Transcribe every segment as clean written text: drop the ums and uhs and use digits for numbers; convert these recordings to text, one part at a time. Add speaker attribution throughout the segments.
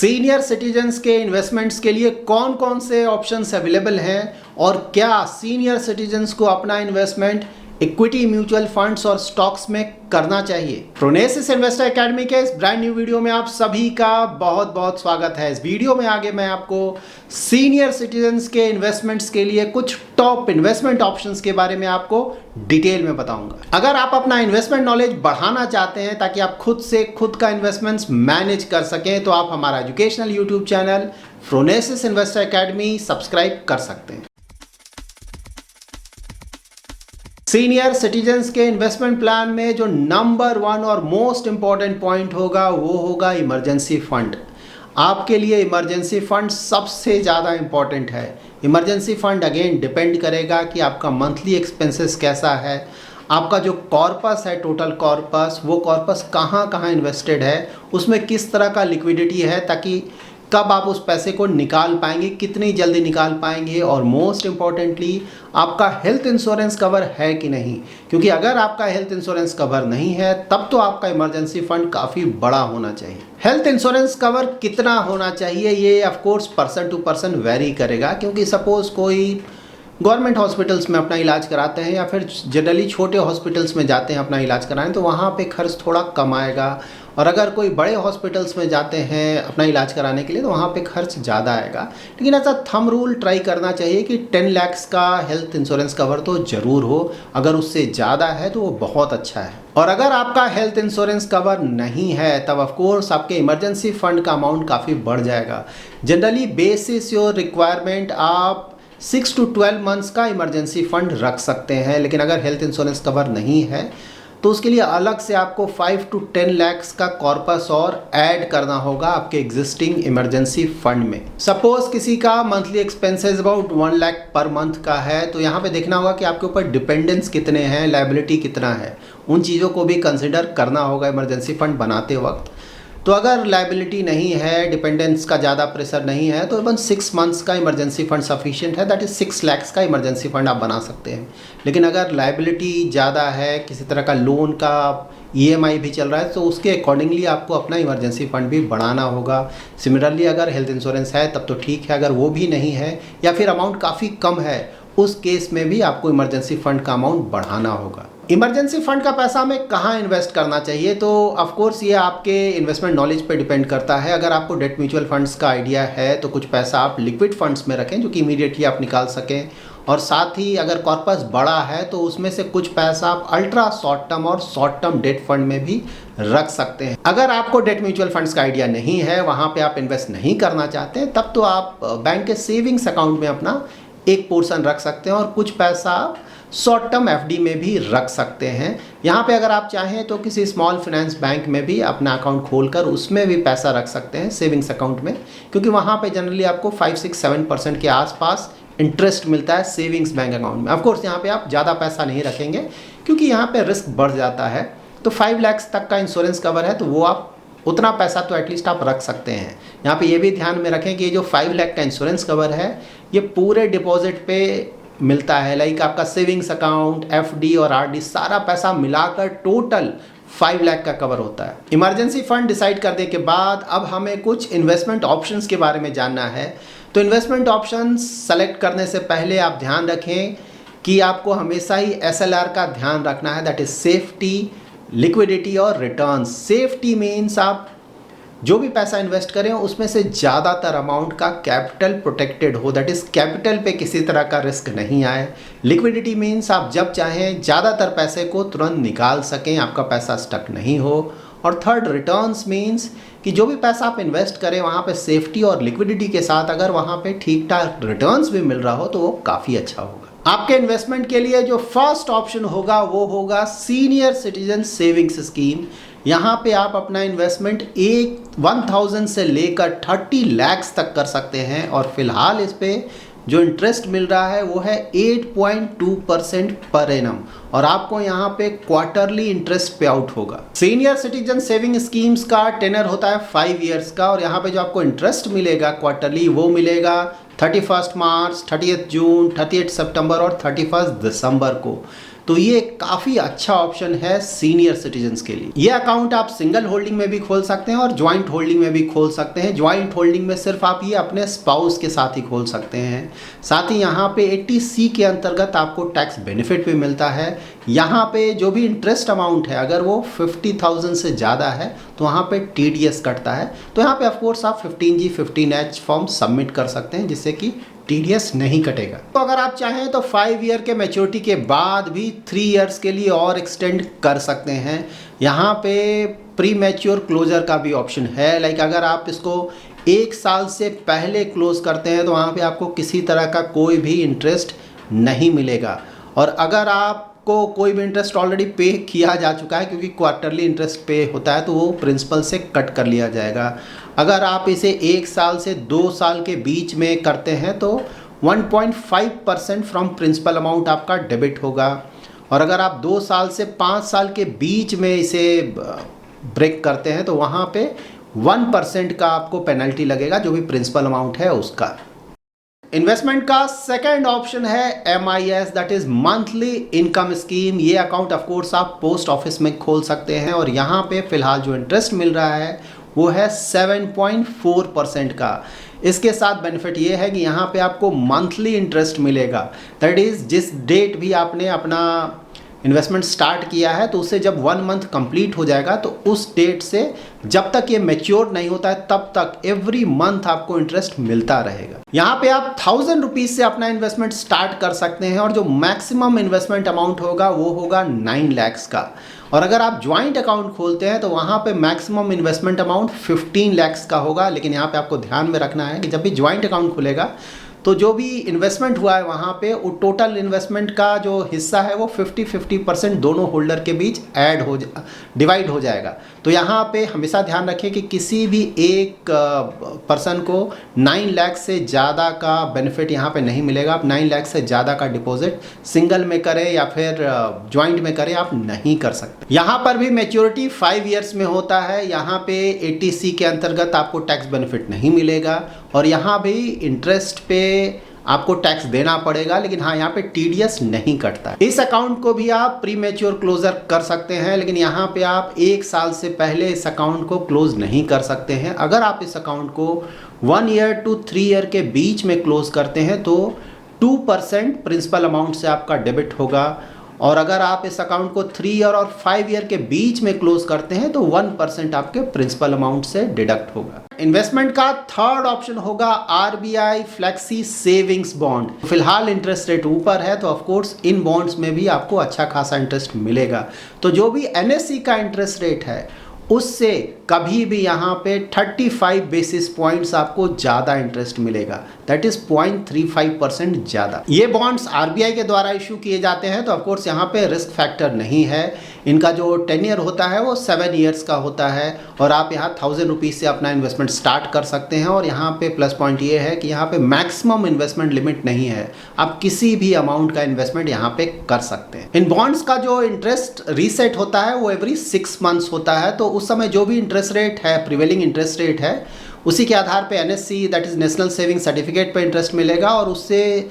Speaker 1: Senior citizens के investments के लिए कौन कौन से ऑप्शंस अवेलेबल हैं और क्या सीनियर सिटीजन्स को अपना इन्वेस्टमेंट इक्विटी म्यूचुअल फंड्स और स्टॉक्स में करना चाहिए। प्रोनेसिस इन्वेस्टर एकेडमी के इस ब्रांड न्यू वीडियो में आप सभी का बहुत बहुत स्वागत है। इस वीडियो में आगे मैं आपको सीनियर सिटीजन्स के इन्वेस्टमेंट्स के लिए कुछ टॉप इन्वेस्टमेंट ऑप्शंस के बारे में आपको डिटेल में बताऊंगा। अगर आप अपना इन्वेस्टमेंट नॉलेज बढ़ाना चाहते हैं ताकि आप खुद से खुद का इन्वेस्टमेंट्स मैनेज कर सकें तो आप हमारा एजुकेशनल यूट्यूब चैनल प्रोनेसिस इन्वेस्टर एकेडमी सब्सक्राइब कर सकते हैं। सीनियर सिटीजन्स के इन्वेस्टमेंट प्लान में जो नंबर 1 और मोस्ट इंपॉर्टेंट पॉइंट होगा वो होगा इमरजेंसी फंड। आपके लिए इमरजेंसी फंड सबसे ज़्यादा इंपॉर्टेंट है। इमरजेंसी फंड अगेन डिपेंड करेगा कि आपका मंथली एक्सपेंसेस कैसा है, आपका जो कॉर्पस है, टोटल कॉर्पस, वो कॉर्पस कहाँ कहाँ इन्वेस्टेड है, उसमें किस तरह का लिक्विडिटी है, ताकि कब आप उस पैसे को निकाल पाएंगे, कितनी जल्दी निकाल पाएंगे, और मोस्ट इम्पॉर्टेंटली आपका हेल्थ इंश्योरेंस कवर है कि नहीं। क्योंकि अगर आपका हेल्थ इंश्योरेंस कवर नहीं है तब तो आपका इमरजेंसी फंड काफ़ी बड़ा होना चाहिए। हेल्थ इंश्योरेंस कवर कितना होना चाहिए ये of course person to person vary करेगा, क्योंकि सपोज़ कोई गवर्नमेंट हॉस्पिटल्स में अपना इलाज कराते हैं या फिर जनरली छोटे हॉस्पिटल्स में जाते हैं अपना इलाज कराने, तो वहाँ पे खर्च थोड़ा कम आएगा। और अगर कोई बड़े हॉस्पिटल्स में जाते हैं अपना इलाज कराने के लिए तो वहाँ पे खर्च ज़्यादा आएगा। लेकिन ऐसा थंब रूल ट्राई करना चाहिए कि 10 लाख का हेल्थ इंश्योरेंस कवर तो ज़रूर हो। अगर उससे ज़्यादा है तो वो बहुत अच्छा है। और अगर आपका हेल्थ इंश्योरेंस कवर नहीं है तब ऑफ कोर्स आपके इमरजेंसी फंड का अमाउंट काफ़ी बढ़ जाएगा। जनरली बेसिस योर रिक्वायरमेंट आप 6 to 12 मंथ्स का इमरजेंसी फंड रख सकते हैं। लेकिन अगर हेल्थ इंश्योरेंस कवर नहीं है तो उसके लिए अलग से आपको 5 to 10 लाख का कॉर्पस और ऐड करना होगा आपके एग्जिस्टिंग इमरजेंसी फंड में। सपोज किसी का monthly expenses about 1 lakh per month का है तो यहाँ पे देखना होगा कि आपके ऊपर डिपेंडेंस कितने हैं, लायबिलिटी कितना है, उन चीज़ों को भी कंसिडर करना होगा इमरजेंसी फंड बनाते वक्त। तो अगर लायबिलिटी नहीं है, डिपेंडेंस का ज़्यादा प्रेशर नहीं है तो इवन 6 मंथ्स का इमरजेंसी फंड सफिशिएंट है, दैट इज़ 6 लाख का इमरजेंसी फंड आप बना सकते हैं। लेकिन अगर लायबिलिटी ज़्यादा है, किसी तरह का लोन का EMI भी चल रहा है, तो उसके अकॉर्डिंगली आपको अपना इमरजेंसी फंड भी बढ़ाना होगा। सिमिलरली अगर हेल्थ इंश्योरेंस है तब तो ठीक है, अगर वो भी नहीं है या फिर अमाउंट काफ़ी कम है उस केस में भी आपको इमरजेंसी फंड का अमाउंट बढ़ाना होगा। इमरजेंसी फंड का पैसा हमें कहाँ इन्वेस्ट करना चाहिए तो ऑफ कोर्स ये आपके इन्वेस्टमेंट नॉलेज पे डिपेंड करता है। अगर आपको डेट म्यूचुअल फंड्स का आइडिया है तो कुछ पैसा आप लिक्विड फंड्स में रखें जो कि इमीडिएटली आप निकाल सकें, और साथ ही अगर कॉर्पस बड़ा है तो उसमें से कुछ पैसा आप अल्ट्रा शॉर्ट टर्म और शॉर्ट टर्म डेट फंड में भी रख सकते हैं। अगर आपको डेट म्यूचुअल फंड्स का आइडिया नहीं है, वहाँ पे आप इन्वेस्ट नहीं करना चाहते हैं, तब तो आप बैंक के सेविंग्स अकाउंट में अपना एक पोर्शन रख सकते हैं और कुछ पैसा आप शॉर्ट टर्म FD में भी रख सकते हैं। यहाँ पे अगर आप चाहें तो किसी स्मॉल फाइनेंस बैंक में भी अपना अकाउंट खोलकर उसमें भी पैसा रख सकते हैं सेविंग्स अकाउंट में, क्योंकि वहाँ पे जनरली आपको 5-6-7% के आसपास इंटरेस्ट मिलता है सेविंग्स बैंक अकाउंट में। ऑफकोर्स यहाँ पे आप ज़्यादा पैसा नहीं रखेंगे क्योंकि यहाँ पे रिस्क बढ़ जाता है। तो 5 लाख तक का इंश्योरेंस कवर है तो वो आप उतना पैसा तो एटलीस्ट आप रख सकते हैं। यहाँ पे ये भी ध्यान में रखें कि ये जो 5 लाख का इंश्योरेंस कवर है ये पूरे डिपॉजिट पे मिलता है। लाइक आपका सेविंग्स अकाउंट, FD और RD सारा पैसा मिलाकर टोटल 5 लाख का कवर होता है। इमरजेंसी फंड डिसाइड करने के बाद अब हमें कुछ इन्वेस्टमेंट ऑप्शंस के बारे में जानना है। तो इन्वेस्टमेंट ऑप्शंस सेलेक्ट करने से पहले आप ध्यान रखें कि आपको हमेशा ही SLR का ध्यान रखना है, दैट इज सेफ्टी, लिक्विडिटी और रिटर्न। सेफ्टी मीन्स आप जो भी पैसा इन्वेस्ट करें उसमें से ज़्यादातर अमाउंट का कैपिटल प्रोटेक्टेड हो, दैट इज़ कैपिटल पे किसी तरह का रिस्क नहीं आए। लिक्विडिटी मीन्स आप जब चाहें ज़्यादातर पैसे को तुरंत निकाल सकें, आपका पैसा स्टक नहीं हो। और थर्ड रिटर्न्स मीन्स कि जो भी पैसा आप इन्वेस्ट करें वहाँ पे सेफ्टी और लिक्विडिटी के साथ अगर वहाँ पे ठीक ठाक रिटर्न्स भी मिल रहा हो तो वो काफ़ी अच्छा होगा। आपके इन्वेस्टमेंट के लिए जो फर्स्ट ऑप्शन होगा वो होगा सीनियर सिटीजन सेविंग्स स्कीम। यहाँ पे आप अपना इन्वेस्टमेंट 1000 से लेकर 30 लाख तक कर सकते हैं और फिलहाल इस पे जो इंटरेस्ट मिल रहा है वो है 8.2% पर एनम, और आपको यहाँ पे क्वार्टरली इंटरेस्ट पे आउट होगा। सीनियर सिटीजन सेविंग स्कीम्स का टेनर होता है 5 ईयर्स का, और यहाँ पे जो आपको इंटरेस्ट मिलेगा क्वार्टरली वो मिलेगा 31 मार्च, 30 जून, 30 सितंबर और 31 दिसंबर को। तो ये काफ़ी अच्छा ऑप्शन है सीनियर सिटीजन्स के लिए। ये अकाउंट आप सिंगल होल्डिंग में भी खोल सकते हैं और ज्वाइंट होल्डिंग में भी खोल सकते हैं। ज्वाइंट होल्डिंग में सिर्फ आप ये अपने स्पाउस के साथ ही खोल सकते हैं। साथ ही यहाँ पे 80C के अंतर्गत आपको टैक्स बेनिफिट भी मिलता है। यहाँ पे जो भी इंटरेस्ट अमाउंट है अगर वो 50,000 से ज़्यादा है तो वहाँ पे TDS कटता है। तो यहाँ पे ऑफकोर्स आप 15G 15H फॉर्म सबमिट कर सकते हैं जिससे कि TDS नहीं कटेगा। तो अगर आप चाहें तो 5 ईयर के मैच्योरिटी के बाद भी 3 इयर्स के लिए और एक्सटेंड कर सकते हैं। यहाँ पे प्री मैच्योर क्लोजर का भी ऑप्शन है। लाइक अगर आप इसको 1 साल से पहले क्लोज करते हैं तो वहाँ पे आपको किसी तरह का कोई भी इंटरेस्ट नहीं मिलेगा। और अगर आपको कोई भी इंटरेस्ट ऑलरेडी पे किया जा चुका है, क्योंकि क्वार्टरली इंटरेस्ट पे होता है, तो वो प्रिंसिपल से कट कर लिया जाएगा। अगर आप इसे 1 साल से 2 साल के बीच में करते हैं तो 1.5% फ्रॉम प्रिंसिपल अमाउंट आपका डेबिट होगा। और अगर आप 2 साल से 5 साल के बीच में इसे ब्रेक करते हैं तो वहाँ पे 1% का आपको पेनल्टी लगेगा, जो भी प्रिंसिपल अमाउंट है उसका। इन्वेस्टमेंट का सेकंड ऑप्शन है MIS, that is monthly income scheme. ये अकाउंट ऑफ कोर्स आप पोस्ट ऑफिस में खोल सकते हैं और यहाँ पे फिलहाल जो इंटरेस्ट मिल रहा है वो है 7.4% का। इसके साथ बेनिफिट ये है कि यहाँ पे आपको मंथली इंटरेस्ट मिलेगा। दैट इज़ जिस डेट भी आपने अपना इन्वेस्टमेंट स्टार्ट किया है तो उससे जब 1 मंथ कंप्लीट हो जाएगा तो उस डेट से जब तक ये मैच्योर नहीं होता है तब तक एवरी मंथ आपको इंटरेस्ट मिलता रहेगा। यहाँ पे आप 1000 रुपीज से अपना इन्वेस्टमेंट स्टार्ट कर सकते हैं और जो मैक्सिमम इन्वेस्टमेंट अमाउंट होगा वो होगा 9 लाख का। और अगर आप ज्वाइंट अकाउंट खोलते हैं तो वहाँ पे मैक्सिमम इन्वेस्टमेंट अमाउंट 15 लाख का होगा। लेकिन यहाँ पे आपको ध्यान में रखना है कि जब भी ज्वाइंट अकाउंट खुलेगा तो जो भी इन्वेस्टमेंट हुआ है वहाँ पे वो टोटल इन्वेस्टमेंट का जो हिस्सा है वो 50-50% दोनों होल्डर के बीच डिवाइड हो जाएगा। तो यहाँ पे हमेशा ध्यान रखें कि किसी भी एक पर्सन को 9 लाख से ज़्यादा का बेनिफिट यहाँ पे नहीं मिलेगा। आप 9 लाख से ज़्यादा का डिपॉजिट सिंगल में करें या फिर ज्वाइंट में करें, आप नहीं कर सकते। यहाँ पर भी मैच्योरिटी 5 ईयर्स में होता है। यहाँ पे 80C के अंतर्गत आपको टैक्स बेनिफिट नहीं मिलेगा और यहाँ भी इंटरेस्ट पे आपको टैक्स देना पड़ेगा, लेकिन हाँ यहाँ पे TDS नहीं कटता। इस अकाउंट को भी आप प्री मैच्योर क्लोजर कर सकते हैं, लेकिन यहाँ पे आप 1 साल से पहले इस अकाउंट को क्लोज नहीं कर सकते हैं। अगर आप इस अकाउंट को 1 ईयर टू 3 ईयर के बीच में क्लोज करते हैं तो 2% प्रिंसिपल अमाउंट से आपका डेबिट होगा। और अगर आप इस अकाउंट को 3 ईयर और 5 ईयर के बीच में क्लोज करते हैं तो 1% आपके प्रिंसिपल अमाउंट से डिडक्ट होगा। इन्वेस्टमेंट का थर्ड ऑप्शन होगा RBI फ्लेक्सी सेविंग्स बॉन्ड। फिलहाल इंटरेस्ट रेट ऊपर है तो ऑफकोर्स इन बॉन्ड्स में भी आपको अच्छा खासा इंटरेस्ट मिलेगा। तो जो भी NSE का इंटरेस्ट रेट है उससे कभी भी यहाँ पे 35 बेसिस पॉइंट्स आपको ज़्यादा इंटरेस्ट मिलेगा, दैट इज़ 0.35% ज़्यादा। ये बॉन्ड्स RBI के द्वारा इशू किए जाते हैं तो ऑफकोर्स यहाँ पे रिस्क फैक्टर नहीं है। इनका जो टेन्योर होता है वो 7 ईयर्स का होता है और आप यहाँ 1000 रुपीज़ से अपना इन्वेस्टमेंट स्टार्ट कर सकते हैं। और यहाँ पे प्लस पॉइंट ये है कि यहाँ पे मैक्सिमम इन्वेस्टमेंट लिमिट नहीं है, आप किसी भी अमाउंट का इन्वेस्टमेंट यहाँ पे कर सकते हैं। इन बॉन्ड्स का जो इंटरेस्ट रीसेट होता है वो एवरी 6 मंथ्स होता है। तो उस समय जो भी इंटरेस्ट रेट है, प्रिवेलिंग इंटरेस्ट रेट है, उसी के आधार पे NSC that is national saving certificate पे इंटरेस्ट मिलेगा और उससे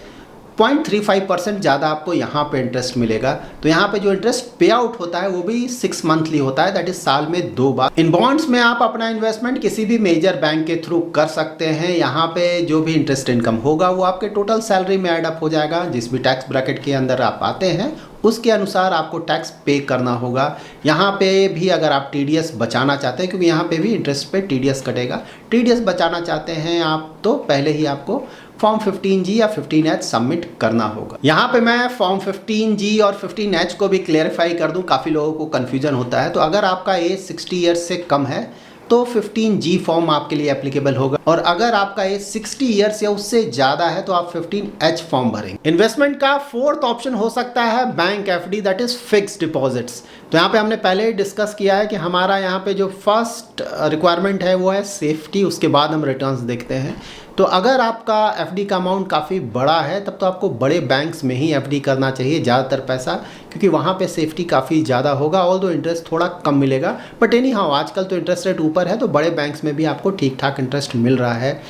Speaker 1: 0.35% ज़्यादा आपको यहाँ पे इंटरेस्ट मिलेगा। तो यहाँ पे जो इंटरेस्ट पे आउट होता है वो भी 6 मंथली होता है, दैट इज साल में 2 बार। इन बॉन्ड्स में आप अपना इन्वेस्टमेंट किसी भी मेजर बैंक के थ्रू कर सकते हैं। यहाँ पे जो भी इंटरेस्ट इनकम होगा वो आपके टोटल सैलरी में ऐड अप हो जाएगा। जिस भी टैक्स ब्रैकेट के अंदर आप आते हैं उसके अनुसार आपको टैक्स पे करना होगा। यहाँ पे भी अगर आप TDS बचाना चाहते हैं, क्योंकि यहाँ पे भी इंटरेस्ट पे TDS कटेगा, TDS बचाना चाहते हैं आप तो पहले ही आपको फॉर्म 15G या 15H सबमिट करना होगा। यहाँ पे मैं फॉर्म 15G और 15H को भी क्लेरिफाई कर दूँ, काफ़ी लोगों को कन्फ्यूजन होता है। तो अगर आपका एज 60 ईयर्स से कम है तो 15G फॉर्म आपके लिए एप्लीकेबल होगा और अगर आपका एज 60 ईयर्स या उससे ज़्यादा है तो आप 15H फॉर्म भरेंगे। इन्वेस्टमेंट का फोर्थ ऑप्शन हो सकता है bank FD, that is fixed deposits. तो यहाँ पे हमने पहले ही डिस्कस किया है कि हमारा यहाँ पे जो फर्स्ट रिक्वायरमेंट है वो है सेफ्टी, उसके बाद हम रिटर्न्स देखते हैं। तो अगर आपका FD का अमाउंट काफ़ी बड़ा है तब तो आपको बड़े बैंक्स में ही FD करना चाहिए ज़्यादातर पैसा, क्योंकि वहाँ पे सेफ्टी काफ़ी ज़्यादा होगा। ऑल्दो इंटरेस्ट थोड़ा कम मिलेगा, बट एनी हाउ आजकल तो इंटरेस्ट रेट ऊपर है तो बड़े बैंक्स में भी आपको ठीक ठाक इंटरेस्ट मिल रहा है।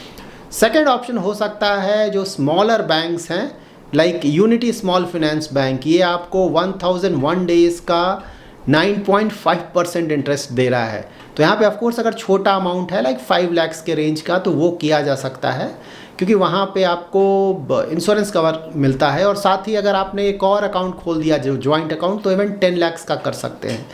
Speaker 1: सेकेंड ऑप्शन हो सकता है जो स्मॉलर बैंक्स हैं like unity small finance bank, ये आपको 1001 डेज का 9.5% इंटरेस्ट दे रहा है। तो यहाँ पे ऑफ कोर्स अगर छोटा अमाउंट है लाइक 5 लाख के रेंज का तो वो किया जा सकता है, क्योंकि वहाँ पे आपको इंश्योरेंस कवर मिलता है। और साथ ही अगर आपने एक और अकाउंट खोल दिया जो जॉइंट अकाउंट, तो इवन 10 लाख का कर सकते हैं।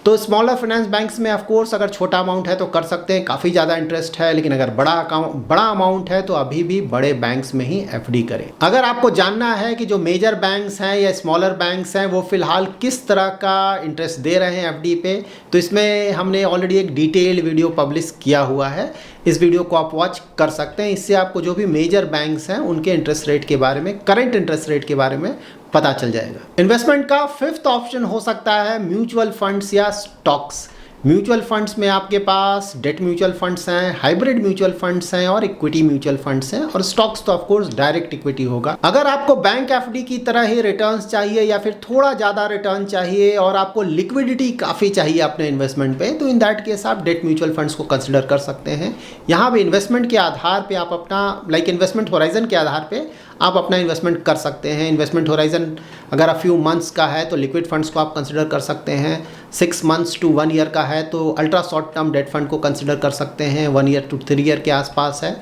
Speaker 1: तो स्मॉलर फाइनेंस बैंक्स में ऑफ कोर्स अगर छोटा अमाउंट है तो कर सकते हैं, काफ़ी ज़्यादा इंटरेस्ट है। लेकिन अगर बड़ा अमाउंट है तो अभी भी बड़े बैंक्स में ही एफडी करें। अगर आपको जानना है कि जो मेजर बैंक्स हैं या स्मॉलर बैंक्स हैं वो फिलहाल किस तरह का इंटरेस्ट दे रहे हैं एफडी पे, तो इसमें हमने ऑलरेडी एक डिटेल्ड वीडियो पब्लिश किया हुआ है। इस वीडियो को आप वॉच कर सकते हैं। इससे आपको जो भी मेजर बैंक्स हैं उनके इंटरेस्ट रेट के बारे में, करंट इंटरेस्ट रेट के बारे में पता चल जाएगा। इन्वेस्टमेंट का 5th ऑप्शन हो सकता है म्यूचुअल फंड्स या स्टॉक्स। म्यूचुअल फंड्स में आपके पास डेट म्यूचुअल फंड्स हैं, हाइब्रिड म्यूचुअल फंड्स हैं और इक्विटी म्यूचुअल फंड्स हैं। और स्टॉक्स तो ऑफ कोर्स डायरेक्ट इक्विटी होगा। अगर आपको बैंक एफडी की तरह ही रिटर्न्स चाहिए या फिर थोड़ा ज़्यादा रिटर्न चाहिए और आपको लिक्विडिटी काफ़ी चाहिए अपने इन्वेस्टमेंट पे, तो इन दैट केस आप डेट म्यूचुअल फंड्स को कंसिडर कर सकते हैं। यहाँ पे इन्वेस्टमेंट के आधार पे आप अपना इन्वेस्टमेंट होराइजन के आधार पे आप अपना इन्वेस्टमेंट कर सकते हैं। इन्वेस्टमेंट होराइजन अगर फ्यू मंथ्स का है तो लिक्विड फंड्स को आप कंसिडर कर सकते हैं। 6 मंथ्स टू 1 ईयर का है तो ultra short term debt fund को कंसिडर कर सकते हैं। 1 ईयर टू 3 ईयर के आसपास है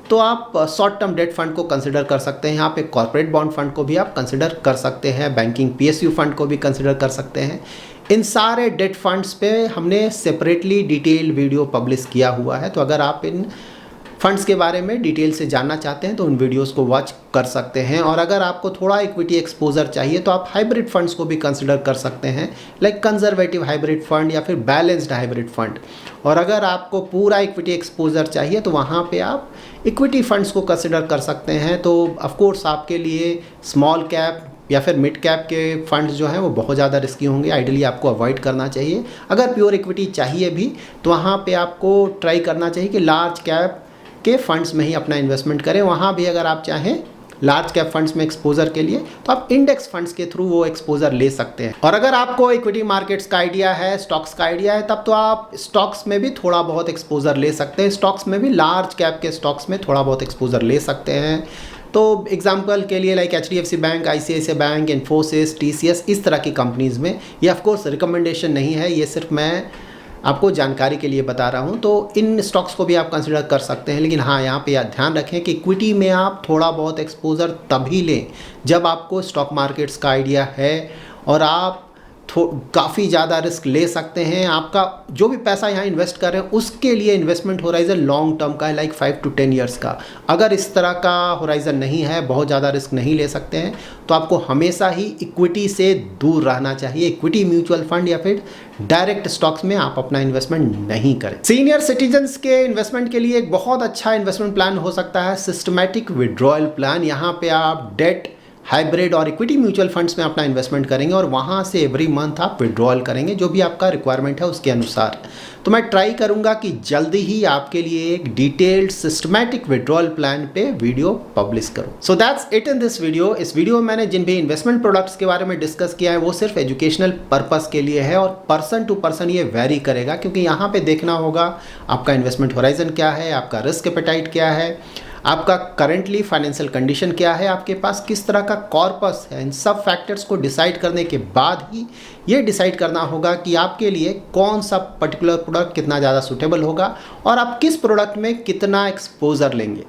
Speaker 1: तो आप शॉर्ट टर्म डेट फंड को कंसिडर कर सकते हैं। यहाँ पे कॉर्पोरेट बॉन्ड फंड को भी आप कंसिडर कर सकते हैं। बैंकिंग पीएसयू फंड को भी कंसिडर कर सकते हैं। इन सारे डेट फंड्स पे हमने सेपरेटली डिटेल वीडियो पब्लिश किया हुआ है। तो अगर आप इन फंड्स के बारे में डिटेल से जानना चाहते हैं तो उन वीडियोस को वॉच कर सकते हैं। और अगर आपको थोड़ा इक्विटी एक्सपोजर चाहिए तो आप हाइब्रिड फंड्स को भी कंसिडर कर सकते हैं, लाइक कंजर्वेटिव हाइब्रिड फंड या फिर बैलेंस्ड हाइब्रिड फंड। और अगर आपको पूरा इक्विटी एक्सपोजर चाहिए तो वहाँ पे आप इक्विटी फंड्स को कंसिडर कर सकते हैं। तो ऑफकोर्स आपके लिए स्मॉल कैप या फिर मिड कैप के फंड्स जो हैं वो बहुत ज़्यादा रिस्की होंगे, आइडियली आपको अवॉइड करना चाहिए। अगर प्योर इक्विटी चाहिए भी तो वहाँ पे आपको ट्राई करना चाहिए कि लार्ज कैप के फंड्स में ही अपना इन्वेस्टमेंट करें। वहाँ भी अगर आप चाहें लार्ज कैप फंड्स में एक्सपोजर के लिए तो आप इंडेक्स फंड्स के थ्रू वो एक्सपोजर ले सकते हैं। और अगर आपको इक्विटी मार्केट्स का आइडिया है, स्टॉक्स का आइडिया है, तब तो आप स्टॉक्स में भी थोड़ा बहुत एक्सपोजर ले सकते हैं। स्टॉक्स में भी लार्ज कैप के स्टॉक्स में थोड़ा बहुत एक्सपोजर ले सकते हैं। तो एग्जाम्पल के लिए like HDFC bank, ICICI bank, Infosys, TCS, इस तरह की कंपनीज़ में। ये ऑफकोर्स रिकमेंडेशन नहीं है, ये सिर्फ मैं आपको जानकारी के लिए बता रहा हूँ। तो इन स्टॉक्स को भी आप कंसिडर कर सकते हैं। लेकिन हाँ, यहाँ पे ध्यान रखें कि इक्विटी में आप थोड़ा बहुत एक्सपोजर तभी लें जब आपको स्टॉक मार्केट्स का आइडिया है और आप काफ़ी ज़्यादा रिस्क ले सकते हैं। आपका जो भी पैसा यहाँ इन्वेस्ट कर रहे हैं उसके लिए इन्वेस्टमेंट होराइजन लॉन्ग टर्म का है, लाइक 5 to 10 ईयर्स का। अगर इस तरह का होराइजन नहीं है, बहुत ज़्यादा रिस्क नहीं ले सकते हैं, तो आपको हमेशा ही इक्विटी से दूर रहना चाहिए। इक्विटी म्यूचुअल फंड या फिर डायरेक्ट स्टॉक्स में आप अपना इन्वेस्टमेंट नहीं करें। सीनियर सिटीजन्स के इन्वेस्टमेंट के लिए एक बहुत अच्छा इन्वेस्टमेंट प्लान हो सकता है सिस्टमैटिक विड्रॉयल प्लान। यहाँ पे आप डेट, हाइब्रिड और इक्विटी म्यूचुअल फंड्स में अपना इन्वेस्टमेंट करेंगे और वहाँ से एवरी मंथ आप विड्रॉल करेंगे जो भी आपका रिक्वायरमेंट है उसके अनुसार। तो मैं ट्राई करूँगा कि जल्दी ही आपके लिए एक डिटेल्ड सिस्टमैटिक विड्रॉल प्लान पे वीडियो पब्लिश करूँ। So that's it in this video. इस वीडियो में मैंने जिन भी इन्वेस्टमेंट प्रोडक्ट्स के बारे में डिस्कस किया है वो सिर्फ एजुकेशनल पर्पस के लिए है और पर्सन टू पर्सन ये वेरी करेगा, क्योंकि यहाँ पे देखना होगा आपका इन्वेस्टमेंट होराइजन क्या है, आपका रिस्क एपेटाइट क्या है, आपका करेंटली फाइनेंशियल कंडीशन क्या है, आपके पास किस तरह का कॉर्पस है। इन सब फैक्टर्स को डिसाइड करने के बाद ही ये डिसाइड करना होगा कि आपके लिए कौन सा पर्टिकुलर प्रोडक्ट कितना ज़्यादा सूटेबल होगा और आप किस प्रोडक्ट में कितना एक्सपोजर लेंगे।